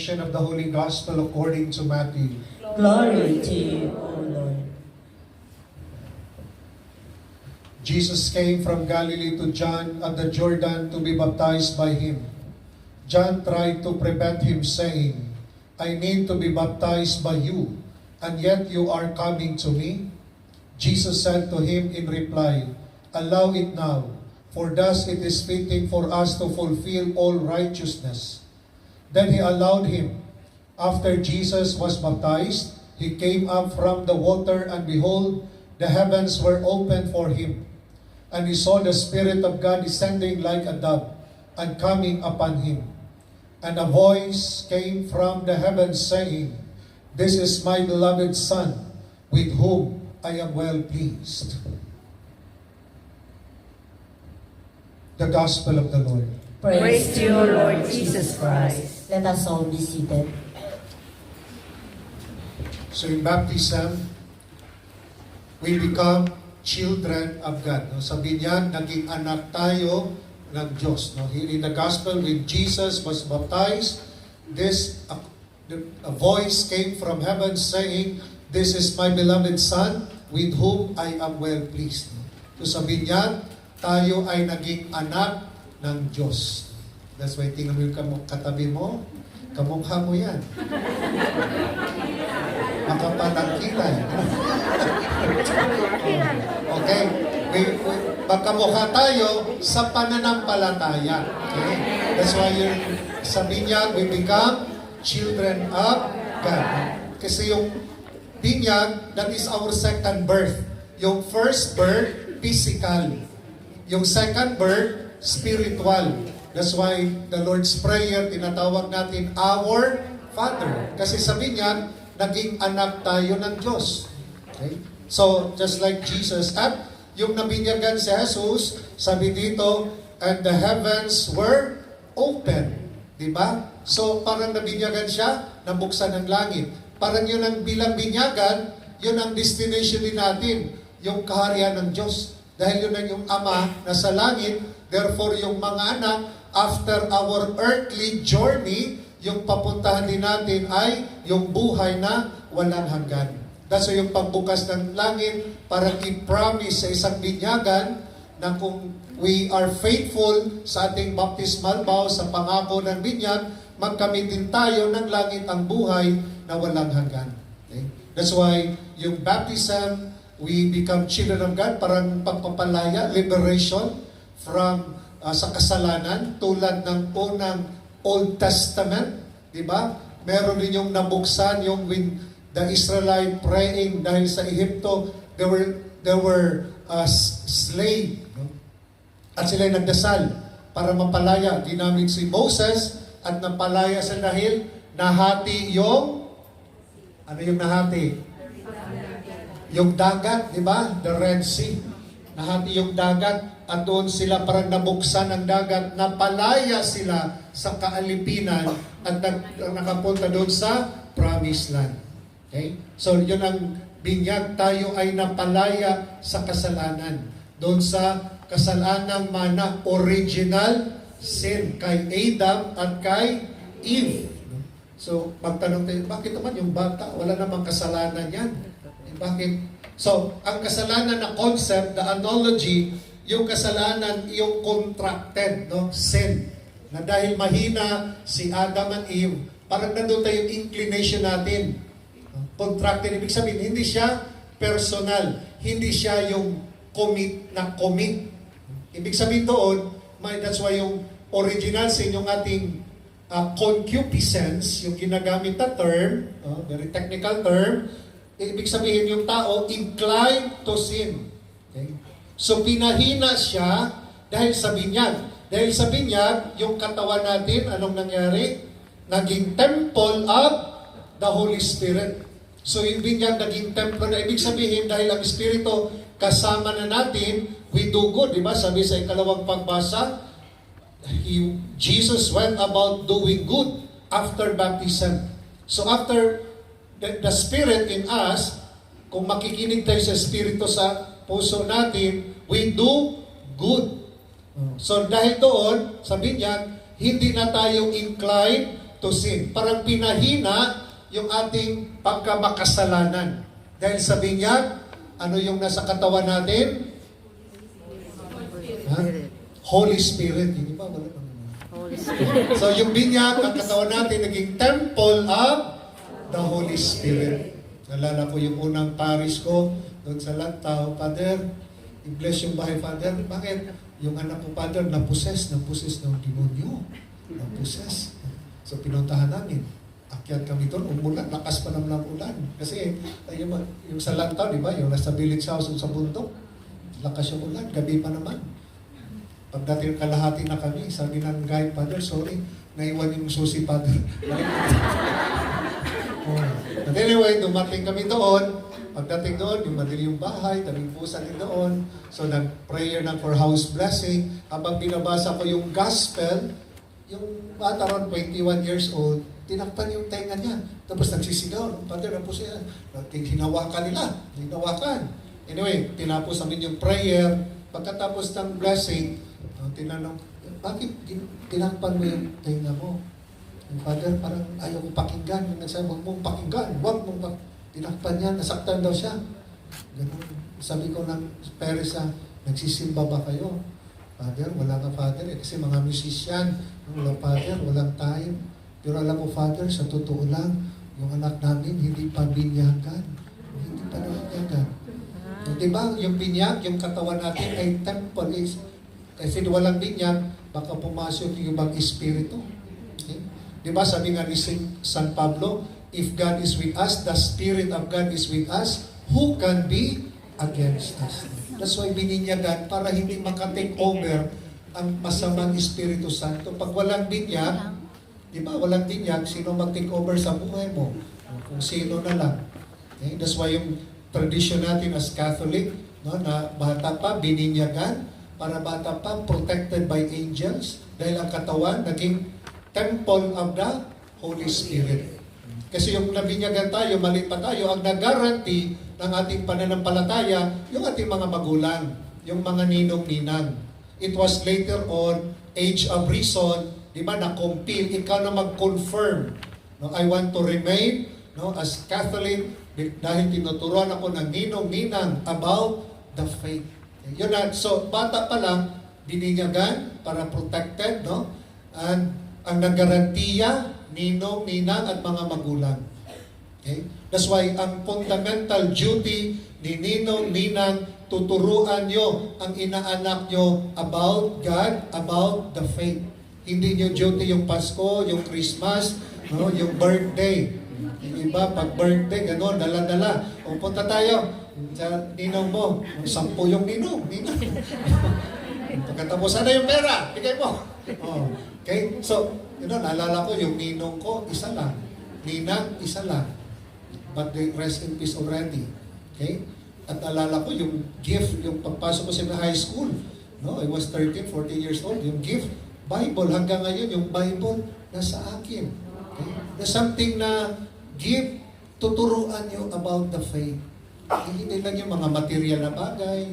Of the Holy Gospel according to Matthew. Glory to you, O Lord. Jesus came from Galilee to John at the Jordan to be baptized by him. John tried to prevent him, saying, I need to be baptized by you, and yet you are coming to me? Jesus said to him in reply, Allow it now, for thus it is fitting for us to fulfill all righteousness. Then he allowed him. After Jesus was baptized, he came up from the water, and behold, the heavens were opened for him. And he saw the Spirit of God descending like a dove and coming upon him. And a voice came from the heavens saying, This is my beloved Son, with whom I am well pleased. The Gospel of the Lord. Praise to you, Lord Jesus Christ. Let us all be seated. So in baptism, we become children of God. No? Sabi niyan, naging anak tayo ng Diyos. No? In the Gospel, when Jesus was baptized, a voice came from heaven saying, This is my beloved Son, with whom I am well pleased. No? So sabi niyan, tayo ay naging anak ng Diyos. That's why tingnan mo yung katabi mo, kamukha mo yan. Makapanangkilay. Okay? Magkamukha tayo sa pananampalataya. Okay? That's why sabi niya, we become children of God. Kasi yung binyag, that is our second birth. Yung first birth, physical. Yung second birth, spiritual. That's why the Lord's Prayer, tinatawag natin our Father. Kasi sabi niya, naging anak tayo ng Diyos. Okay? So, just like Jesus, at yung nabinyagan si Jesus, sabi dito, and the heavens were open. Diba? So, parang nabinyagan siya, nabuksan ng langit. Parang yun ang bilang binyagan, yun ang destination din natin, yung kaharian ng Diyos. Dahil yun ang yung Ama na sa langit, therefore yung mga anak, after our earthly journey, yung papuntahan din natin ay yung buhay na walang hanggan. That's why yung pagbukas ng langit, para i-promise sa isang binyagan na kung we are faithful sa ating baptismal vow, sa pangako ng binyag, magkamit din tayo ng langit ang buhay na walang hanggan. Okay? That's why yung baptism, we become children of God, parang pagpapalaya, liberation from sa kasalanan, tulad ng unang Old Testament, di ba? Meron din yung nabuksan, yung when the Israelite praying dahil sa Egypto, they were slave. No? At sila nagdasal para mapalaya. Ginamit si Moses at napalaya sa dahil nahati yung, ano yung nahati? Yung dagat, di ba? The Red Sea. Nahati yung dagat at doon sila parang nabuksan ang dagat, napalaya sila sa kaalipinan at nakapunta doon sa Promised Land. Okay? So yun ang binyag, tayo ay napalaya sa kasalanan. Doon sa kasalanang mana, original sin kay Adam at kay Eve. So magtanong tayo, bakit naman yung bata, wala namang kasalanan yan? Bakit? So, ang kasalanan na concept, the analogy, yung kasalanan, yung contracted, no? Sin. Na dahil mahina si Adam and Eve, parang nandun tayo yung inclination natin. Contracted, ibig sabihin, hindi siya personal. Hindi siya yung commit. Ibig sabihin doon, that's why yung original sin, yung ating concupiscence, yung ginagamit na term, very technical term, ibig sabihin yung tao inclined to sin. Okay? So pinahina siya dahil sa binyag. Dahil sa binyag, yung katawan natin, anong nangyari? naging temple of the Holy Spirit. So yung binyag naging templo na ibig sabihin dahil ang Espiritu kasama na natin, we do good. Diba? Sabi sa ikalawang pagbasa, Jesus went about doing good after baptism. So after the Spirit in us, kung makikinig tayo sa Espiritu sa puso natin, we do good. So dahil doon, sabi niya, hindi na tayo inclined to sin. Parang pinahina yung ating pagkamakasalanan. Dahil sabi niya, ano yung nasa katawan natin? Ha? Holy Spirit. Hindi ba? Wala pa naman. Holy Spirit. So yung binyag, ang katawan natin, naging temple of the Holy Spirit. Nalala ko yung unang parish ko, doon sa Lantaw, Father, i-bless yung bahay, Father. Bakit? Yung anak ko, Father, naposes ng demonyo. Naposes. So pinuntahan namin. Akyat kami doon, umulan, lakas pa naman ang ulan. Kasi yung sa Lantaw, di ba? Yung nasa village house sa bundok, lakas yung ulan, gabi pa naman. Pagdating kalahati na kami, sabi ng guide, Father, sorry, naiwan yung susi, Father. But anyway, dumating kami doon. Pagdating doon, yung madilim yung bahay, daming pusa din doon. So, nag-prayer na for house blessing. Habang binabasa ko yung gospel, yung bata ron, 21 years old, tinakpan yung tenga niya. Tapos nagsisigaw, Father, na po siya. Hinawakan nila. Hinawakan. Anyway, tinapos namin yung prayer. Pagkatapos ng blessing, tinanong, bakit tinakpan mo yung tenga mo? Yung Father, parang ayaw mo pakinggan. Yung nagsabi, huwag mong pakinggan. Huwag mong pakinggan. Tinakpan niya, nasaktan daw siya. Ganun. Sabi ko ng Peresa, nagsisimba ba kayo? Father, wala ka, Father. Kasi mga musician, wala, Father, walang time. Pero alam mo, Father, sa totoo lang, yung anak namin hindi pa binyagan. Hindi pa binyagan. Diba, yung binyag, yung katawan natin ay temple. Kasi walang binyag, baka pumasok yung ibang espiritu. Okay? Diba, sabi nga ni San Pablo, if God is with us, the Spirit of God is with us, who can be against us? That's why bininyagan, para hindi makatake over ang masamang Espiritu Santo. Pag walang binyag, di ba, walang binyag, sino mag-take over sa buhay mo? Kung sino na lang. Okay? That's why yung tradition natin as Catholic, no, na bata pa, bininyagan, para bata pa, protected by angels, dahil ang katawan, naging temple of the Holy Spirit. Kasi yung nabinyagan tayo, mali pa tayo, ang nag-guarantee ng ating pananampalataya, yung ating mga magulang, yung mga ninong-ninang. It was later on, age of reason, di ba, na-compile, ikaw na mag-confirm. No, I want to remain, no, as Catholic, dahil tinuturuan ako ng ninong-ninang about the faith. Yun na, so bata pa lang, bininyagan para protected, no? And ang nag-garantiya, ninong, ninang, at mga magulang. Okay? That's why ang fundamental duty ni ninong, ninang, tuturuan nyo ang inaanak nyo about God, about the faith. Hindi nyo duty yung Pasko, yung Christmas, no? Yung birthday. Yung iba, pag birthday, gano'n, dala-dala. O punta tayo sa ninong mo. 10 yung ninong. Pagkatapos, ano yung pera? Bigay mo. Oh. Okay? So, naalala ko, yung ninong ko, isa lang. Ninang, isa lang. But they rest in peace already. Okay? At naalala ko, yung gift, yung pagpasok ko sa high school, no? I was 13, 14 years old. Yung gift, Bible. Hanggang ngayon, yung Bible, nasa akin. Okay? There's something na gift, tuturuan nyo about the faith. Hindi lang yung mga material na bagay.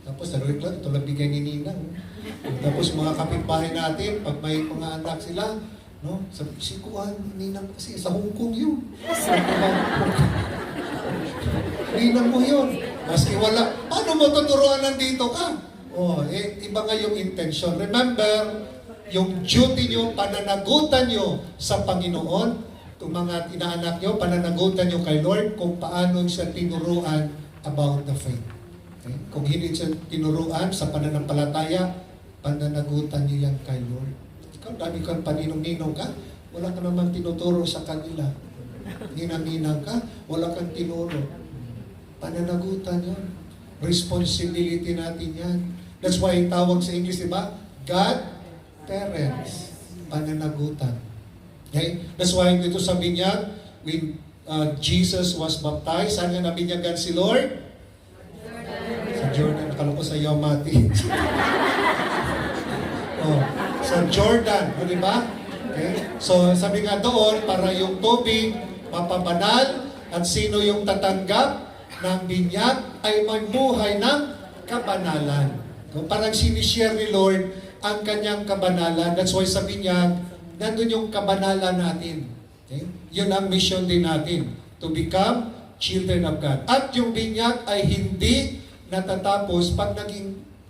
Tapos, nag-reklamo, ito lang bigay ni Ninang. Tapos mga kapitbahay natin, pag may mga anak sila, no? Sabi, si Kuan, Ninang kasi sa Hong Kong yun. Ninang mo yun. Maski wala, paano mo tuturuan nandito ka? Oh, iba nga yung intention. Remember, yung duty nyo, pananagutan nyo sa Panginoon, itong mga inaanak nyo, pananagutan nyo kay Lord kung paano siya tinuruan about the faith. Okay? Kung hindi siya tinuruan sa pananampalataya, pananagutan niyo yan kay Lord. Ikaw, dami kang paninong-ninong ka, wala ka naman tinuturo sa kanila. Ninang-ninang ka, wala kang tinuro. Pananagutan yun. Responsibility natin yan. That's why tawag sa English, di ba? God, parents, pananagutan. Okay? That's why dito sa binyag, when Jesus was baptized, saan nga nabinyagan si Lord? Sa Jordan. Nakala ko sa Yamati. Oh, sa Jordan. O, di ba? Okay? So, sabi nga doon, para yung tubig mapabanal at sino yung tatanggap ng binyag ay magbuhay ng kabanalan. So, parang sinishare ni Lord ang kanyang kabanalan. That's why sa binyag, nandun yung kabanalan natin. Okay? Yun ang mission din natin, to become children of God. At yung binyag ay hindi natatapos pag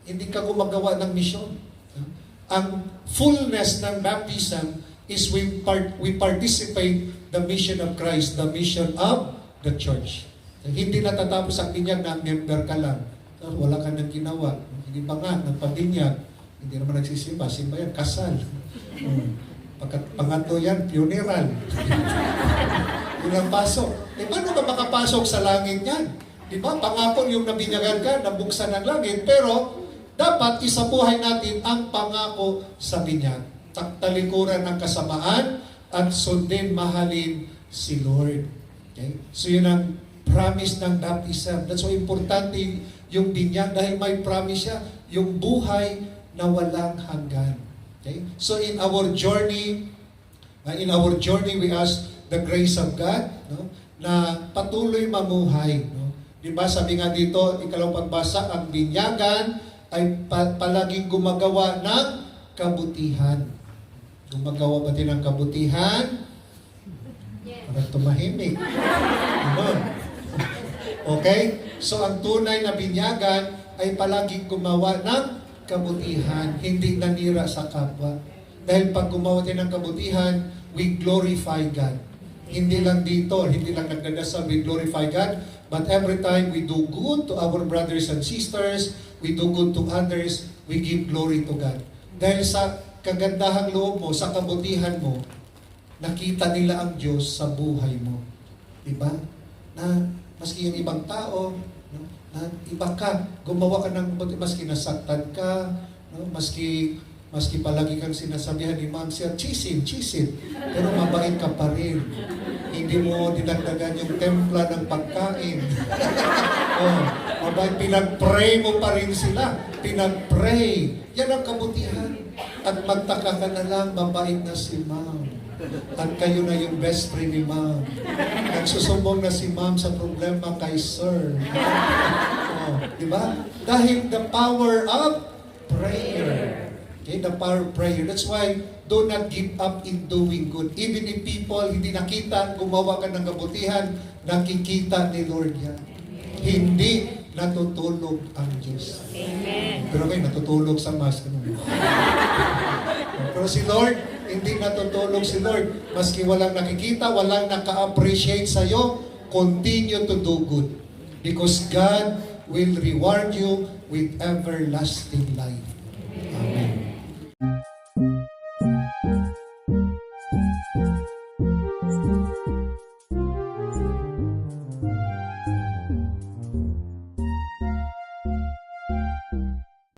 hindi ka gumagawa ng mission. Ang fullness ng baptism is we participate the mission of Christ, the mission of the church. Hindi natatapos ang binyag na member ka lang. Wala ka nang ginawa. Hindi pa nga, nagpabinyag. Hindi naman nagsisimba. Simba yan, kasal. Pangatlo yan, funeral. Yun ang pasok. Paano ka makapasok sa langit yan? Di ba? Pangako yung nabinyagan ka, nabuksan ang langit, pero dapat isabuhay natin ang pangako sa binyag. Talikuran ng kasamaan at sundin mahalin si Lord. Okay? So yun ang promise ng baptism. That's why importante yung binyag dahil may promise siya, yung buhay na walang hanggan. Okay? So in our journey we ask the grace of God, no, na patuloy mamuhay, no. 'Di ba sabi nga dito, ikalawang pagbasa, ang binyagan ay palaging gumagawa ng kabutihan. Gumagawa ba din ng kabutihan? Parang tumahimik. Diba? Okay? So ang tunay na binyagan ay palaging gumawa ng kabutihan, hindi nanira sa kapwa. Dahil pag gumawa din ng kabutihan, we glorify God. Hindi lang dito, hindi lang nagdadasal, we glorify God, but every time we do good to our brothers and sisters, we do good to others, we give glory to God. Dahil sa kagandahang loob mo, sa kabutihan mo, nakita nila ang Diyos sa buhay mo. Diba? Na maski yung ibang tao, no? Na iba ka, gumawa ka ng maski nasaktan ka, no? maski palagi kang sinasabihan ni Ma'am Sir, chisin, pero mabait ka pa rin. Hindi mo dinagdagan yung templa ng pagkain. Oh, mabait, pinag-pray mo pa rin sila. Pinag-pray. Yan ang kabutihan. At magtaka ka na lang, mabait na si Ma'am. At kayo na yung best friend ni Ma'am. Nagsusumbong na si Ma'am sa problema kay Sir. Oh, di ba? Dahil the power of prayer. Okay, the power of prayer. That's why, do not give up in doing good. Even if people hindi nakita, gumawa ka ng kabutihan, nakikita ni Lord yan. Hindi natutulog ang Diyos. Amen. Pero kayo, natutulog sa mask. Pero si Lord, hindi natutulog si Lord. Maski walang nakikita, walang naka-appreciate sa'yo, continue to do good. Because God will reward you with everlasting life.